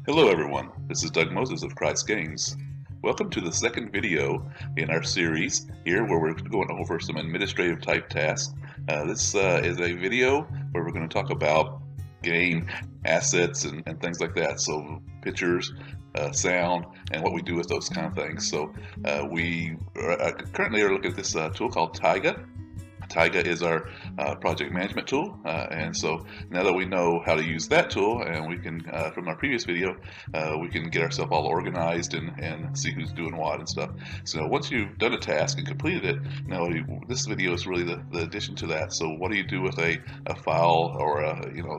Hello everyone, this is Doug Moses of Christ Games. Welcome to the second video in our series here where we're going over some administrative type tasks. This is a video where we're going to talk about game assets and things like that. So pictures, sound, and what we do with those kind of things. So we currently are looking at this tool called Taiga. Taiga is our project management tool, and so now that we know how to use that tool, and we can, from our previous video, we can get ourselves all organized and see who's doing what and stuff. So once you've done a task and completed it, now this video is really the addition to that. So what do you do with a file or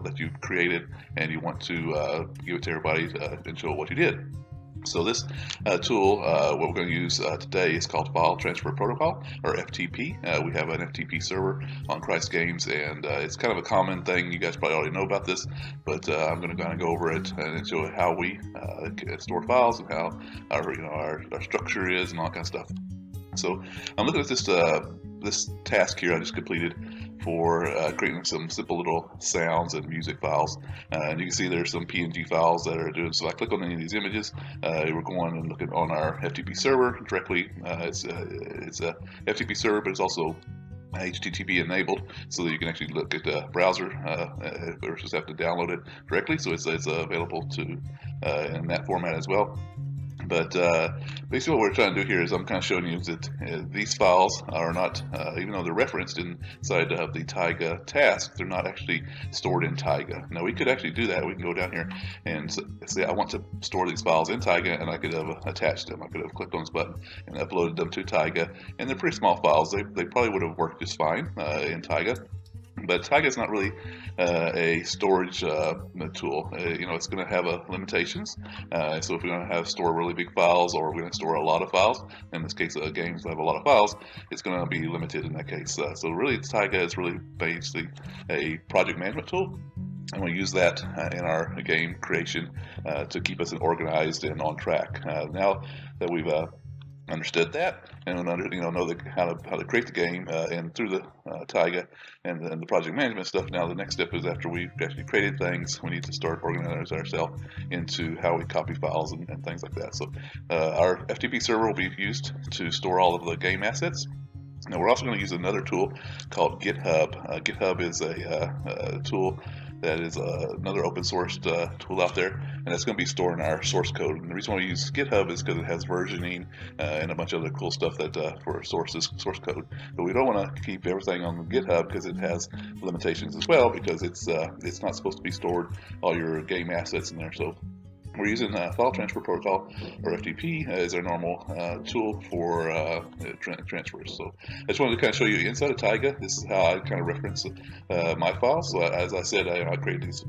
that you've created and you want to give it to everybody and show what you did? So this tool, what we're going to use today is called File Transfer Protocol, or FTP. We have an FTP server on Christ Games, and it's kind of a common thing. You guys probably already know about this, but I'm going to kind of go over it and show how we store files and how our structure is and all that kind of stuff. So I'm looking at this task here I just completed for creating some simple little sounds and music files. And you can see there's some PNG files that are doing, so I click on any of these images, we're going and looking on our FTP server directly. It's a FTP server, but it's also HTTP enabled, so that you can actually look at the browser versus have to download it directly. So it's available to in that format as well. But basically what we're trying to do here is I'm kind of showing you that these files are not, even though they're referenced inside of the Taiga task, they're not actually stored in Taiga. Now we could actually do that. We can go down here and say I want to store these files in Taiga, and I could have attached them. I could have clicked on this button and uploaded them to Taiga, and they're pretty small files. They probably would have worked just fine in Taiga. But Taiga is not really a storage tool. It's going to have limitations. So if we're going to store really big files, or we're going to store a lot of files, in this case games that have a lot of files, it's going to be limited in that case. So really Taiga is really basically a project management tool. And we use that in our game creation to keep us organized and on track. Now that we've understood that and know how to create the game and through the Taiga and the project management stuff. Now the next step is, after we've actually created things, we need to start organizing ourselves into how we copy files and things like that. So our FTP server will be used to store all of the game assets. Now we're also going to use another tool called GitHub. GitHub is a tool that is another open source tool out there, and it's going to be storing our source code. And the reason why we use GitHub is because it has versioning and a bunch of other cool stuff that for source code. But we don't want to keep everything on GitHub because it has limitations as well, because it's not supposed to be stored all your game assets in there. So we're using File Transfer Protocol, or FTP, as our normal tool for transfers. So I just wanted to kind of show you inside of Taiga. This is how I kind of reference my files. So as I said, I create these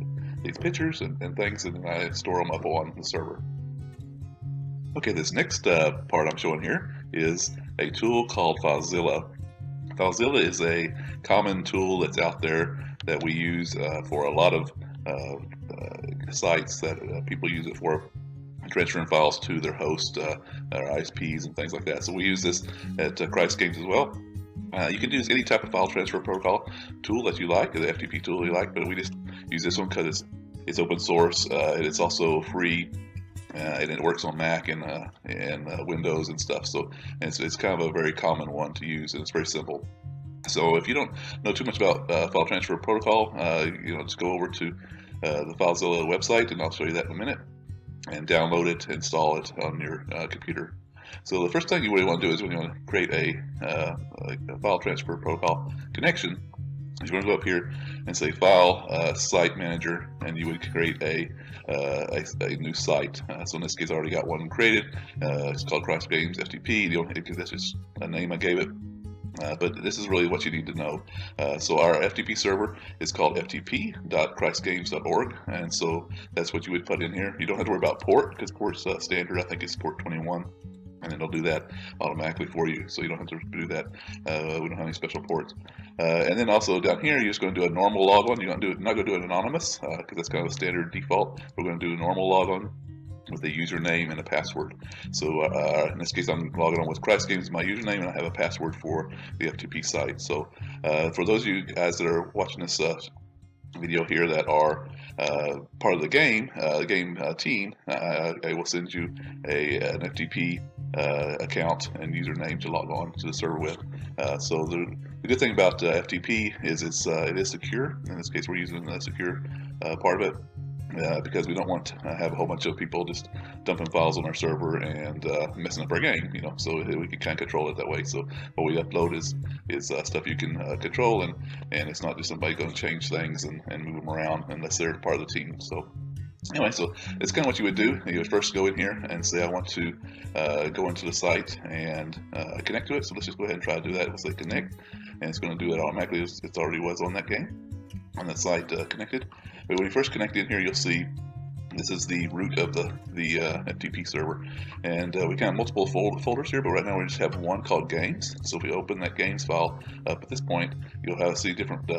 pictures and things, and then I store them up on the server. Okay, this next part I'm showing here is a tool called FileZilla. FileZilla is a common tool that's out there that we use for a lot of sites that people use it for transferring files to their host, or ISPs and things like that. So we use this at Christ Games as well. You can use any type of file transfer protocol tool that you like, the FTP tool you like, but we just use this one because it's open source. And it's also free, and it works on Mac and Windows and stuff. So it's kind of a very common one to use, and it's very simple. So if you don't know too much about file transfer protocol, just go over to the FileZilla website, and I'll show you that in a minute, and download it, install it on your computer. So the first thing you really want to do is, when you want to create a file transfer protocol connection, you're going to go up here and say File Site Manager, and you would create a new site. So in this case, I already got one created. It's called Christ Games FTP. Because that's just a name I gave it. But this is really what you need to know. So our FTP server is called ftp.christgames.org, and so that's what you would put in here. You don't have to worry about port, because port's standard. I think it's port 21, and it'll do that automatically for you, so you don't have to do that. We don't have any special ports. And then also down here, you're just going to do a normal logon. You're not going to do it anonymous, because that's kind of a standard default. We're going to do a normal logon with a username and a password. So in this case, I'm logging on with Christ Games, my username, and I have a password for the FTP site. So for those of you guys that are watching this video here that are part of the game team, I will send you an FTP account and username to log on to the server with. So the good thing about FTP is it is secure. In this case, we're using the secure part of it. Because we don't want to have a whole bunch of people just dumping files on our server and messing up our game, so we can kind of control it that way. So what we upload is stuff you can control, and it's not just somebody going to change things and move them around unless they're part of the team. So anyway, so it's kind of what you would do. You would first go in here and say, I want to go into the site and connect to it. So let's just go ahead and try to do that. We'll say connect, and it's going to do it automatically. It already was on that game, on that site connected. But when you first connect in here, you'll see this is the root of the FTP server, and we can have multiple folders here, but right now we just have one called games. So if we open that games file up at this point, you'll see different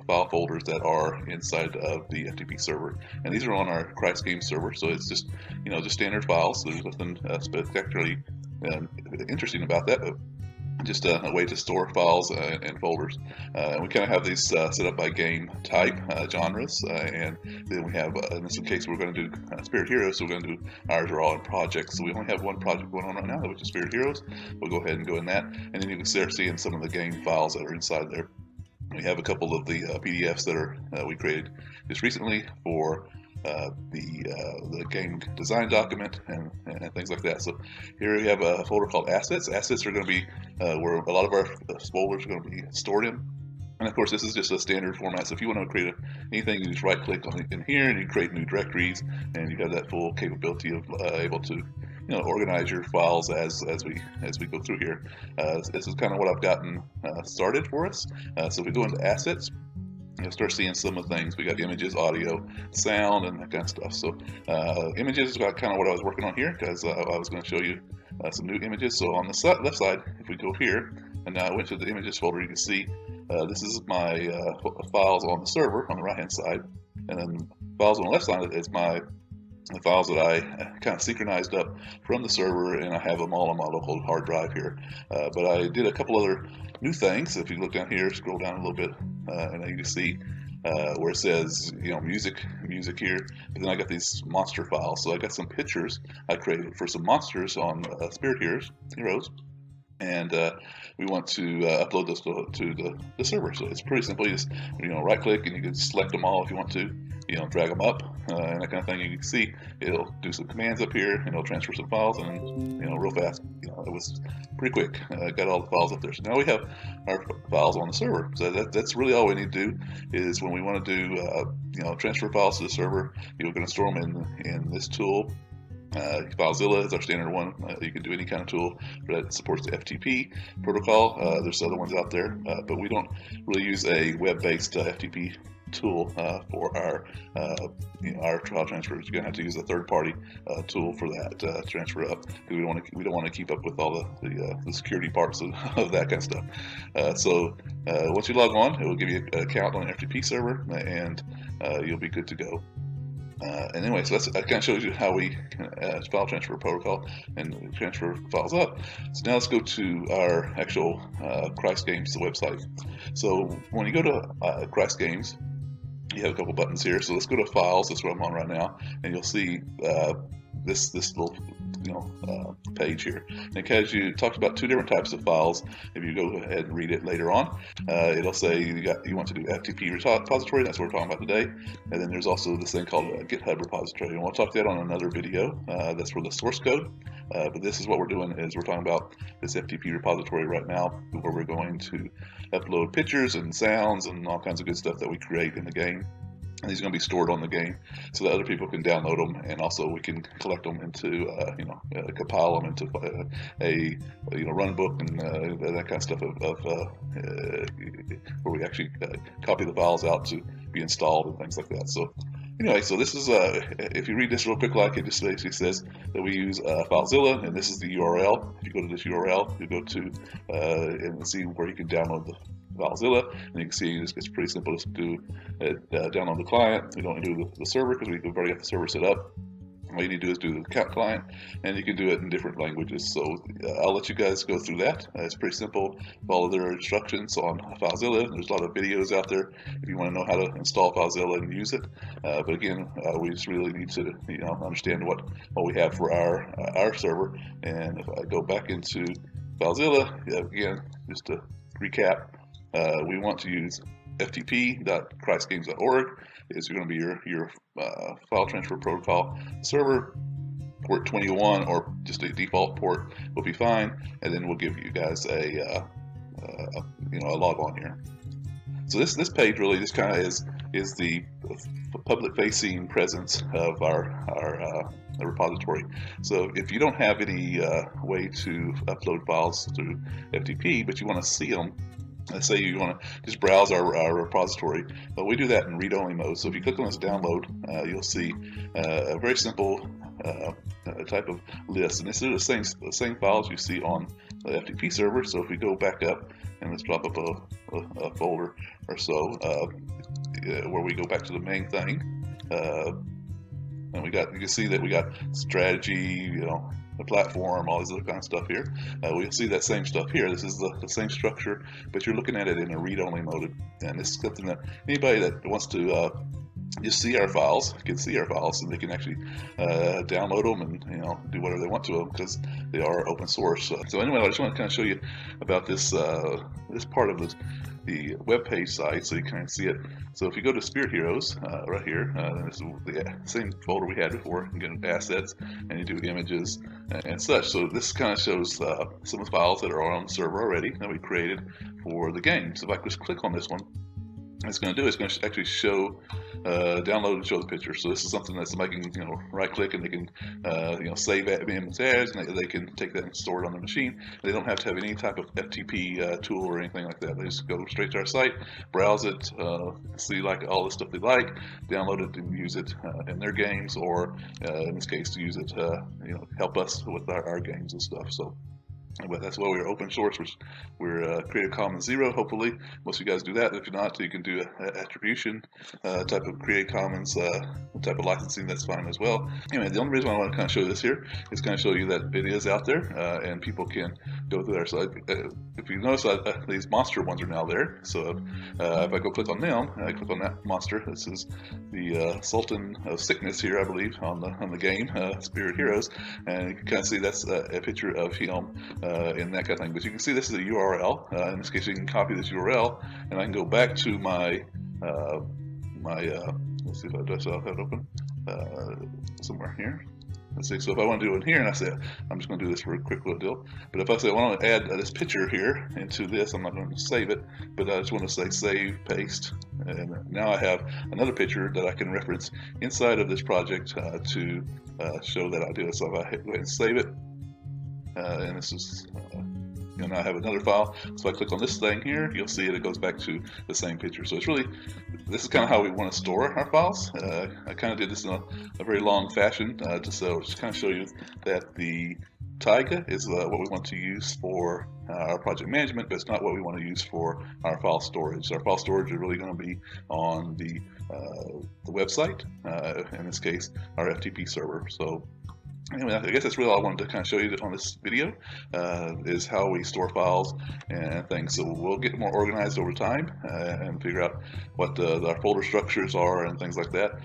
file folders that are inside of the FTP server, and these are on our Christ Games server. So it's just just standard files. So there's nothing spectacularly interesting about that, but just a way to store files and folders. We kind of have these set up by game type, genres, and then we have, in this case, we're going to do Spirit Heroes, so we're going to do ours are all in projects. So we only have one project going on right now, which is Spirit Heroes. We'll go ahead and go in that, and then you can start seeing some of the game files that are inside there. We have a couple of the PDFs that are we created just recently for the game design document and things like that. So here we have a folder called assets. Assets are going to be where a lot of our folders are going to be stored in. And of course, this is just a standard format. So if you want to create anything, you just right click on it in here and you create new directories, and you have that full capability of able to organize your files as we go through here. This is kind of what I've gotten started for us. So if we go into assets, you'll start seeing some of the things. We got images, audio, sound, and that kind of stuff. So images is kind of what I was working on here, because I was going to show you some new images. So on the left side, if we go here, and now I went to the images folder, you can see this is my files on the server on the right hand side, and then files on the left side is the files that I kind of synchronized up from the server, and I have them all on my local hard drive here. But I did a couple other new things. If you look down here, scroll down a little bit, and you can see where it says music here. But then I got these monster files. So I got some pictures I created for some monsters on Spirit Heroes. And we want to upload those to the server. So it's pretty simple. You just right click, and you can select them all if you want to. Drag them up and that kind of thing. You can see it'll do some commands up here, and it'll transfer some files, and real fast. It was pretty quick. Got all the files up there. So now we have our files on the server. So that's really all we need to do. Is when we want to do transfer files to the server, you're going to store them in this tool. FileZilla is our standard one. You can do any kind of tool that supports the FTP protocol. There's other ones out there, but we don't really use a web-based FTP tool for our file transfers. You're gonna have to use a third-party tool for that transfer up, because we don't want to keep up with all the security parts of that kind of stuff. So once you log on, it will give you an account on an FTP server, and you'll be good to go. Anyway, so that kind of shows you how we file transfer protocol and transfer files up. So now let's go to our actual Christ Games website. So when you go to Christ Games, you have a couple buttons here. So let's go to Files. That's what I'm on right now, and you'll see this little page here. And it talks about two different types of files. If you go ahead and read it later on, it'll say you want to do FTP repository. That's what we're talking about today. And then there's also this thing called a GitHub repository, and we'll talk about that on another video. That's for the source code. But this is what we're doing, is we're talking about this FTP repository right now, where we're going to upload pictures and sounds and all kinds of good stuff that we create in the game. And these are going to be stored on the game, so that other people can download them, and also we can collect them into, compile them into a run book and that kind of stuff where we actually copy the files out to be installed and things like that. So anyway, so this is if you read this real quick, it just basically says that we use FileZilla, and this is the URL. If you go to this URL, you go to and see where you can download the FileZilla, and you can see it's pretty simple to do download the client. We don't do the server because we've already got the server set up. All you need to do is do the account client, and you can do it in different languages. So I'll let you guys go through that. It's pretty simple. Follow their instructions on FileZilla. There's a lot of videos out there if you want to know how to install FileZilla and use it. But again, we just really need to understand what we have for our server. And if I go back into FileZilla, again, just to recap, we want to use ftp.christgames.org is going to be your file transfer protocol server. Port 21 or just a default port will be fine, and then we'll give you guys a log on here. So this page really just kind of is the public-facing presence of our repository. So if you don't have any way to upload files through FTP, but you want to see them, let's say you want to just browse our repository, but we do that in read-only mode. So if you click on this download, you'll see a very simple type of list, and this is the same files you see on the FTP server. So if we go back up and let's drop up a folder or so, where we go back to the main thing, and you can see that we got strategy, the platform, all this other kind of stuff here. We'll see that same stuff here. This is the same structure, but you're looking at it in a read-only mode, and this is something that anybody that wants to just see our files can see our files, and they can actually download them and do whatever they want to them because they are open source. So anyway, I just want to kind of show you about this this part of the web page site, so you can kind of see it. So if you go to Spirit Heroes right here, this is the same folder we had before. You get assets and you do images and such. So this kind of shows some of the files that are on the server already that we created for the game. So if I just click on this one, what it's going to do is going to actually show download and show the picture. So this is something that's making right click, and they can save image as, and they can take that and store it on the machine. They don't have to have any type of FTP tool or anything like that. They just go straight to our site, browse it, see like all the stuff they like, download it and use it in their games, or in this case to use it help us with our games and stuff. So. But that's why we're open source. We're Creative Commons 0. Hopefully, most of you guys do that. If you're not, you can do attribution type of Creative Commons type of licensing. That's fine as well. Anyway, the only reason I want to kind of show this here is kind of show you that it is out there, and people can go through there. So if you notice, these monster ones are now there. So if I go click on them, I click on that monster. This is the Sultan of Sickness here, I believe, on the game Spirit Heroes, and you can kind of see that's a picture of him. In that kind of thing, but you can see this is a URL. In this case, you can copy this URL, and I can go back to my let's see if I have it open somewhere here. Let's see. So if I want to do it here, and I say I'm just going to do this for a quick little deal. But if I say I want to add this picture here into this, I'm not going to save it, but I just want to say save, paste, and now I have another picture that I can reference inside of this project to show that I do it. So if I go ahead and save it. And this is, now I have another file. So if I click on this thing here, you'll see it goes back to the same picture. So it's really, this is kind of how we want to store our files. I kind of did this in a very long fashion, just kind of show you that the Taiga is what we want to use for our project management, but it's not what we want to use for our file storage. Our file storage is really going to be on the website, in this case, our FTP server. So anyway, I guess that's really all I wanted to kind of show you on this video, is how we store files and things. So we'll get more organized over time and figure out what our folder structures are and things like that.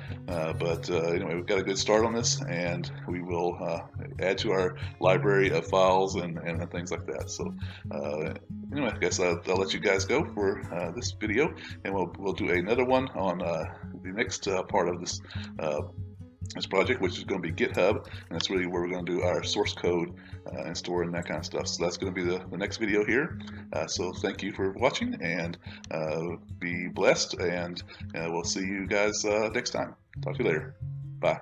But anyway, we've got a good start on this, and we will add to our library of files and things like that. So anyway, I guess I'll let you guys go for this video, and we'll do another one on the next part of this project, which is going to be GitHub, and that's really where we're going to do our source code and storing that kind of stuff. So that's going to be the next video here. So thank you for watching, and be blessed, and we'll see you guys next time. Talk to you later. Bye.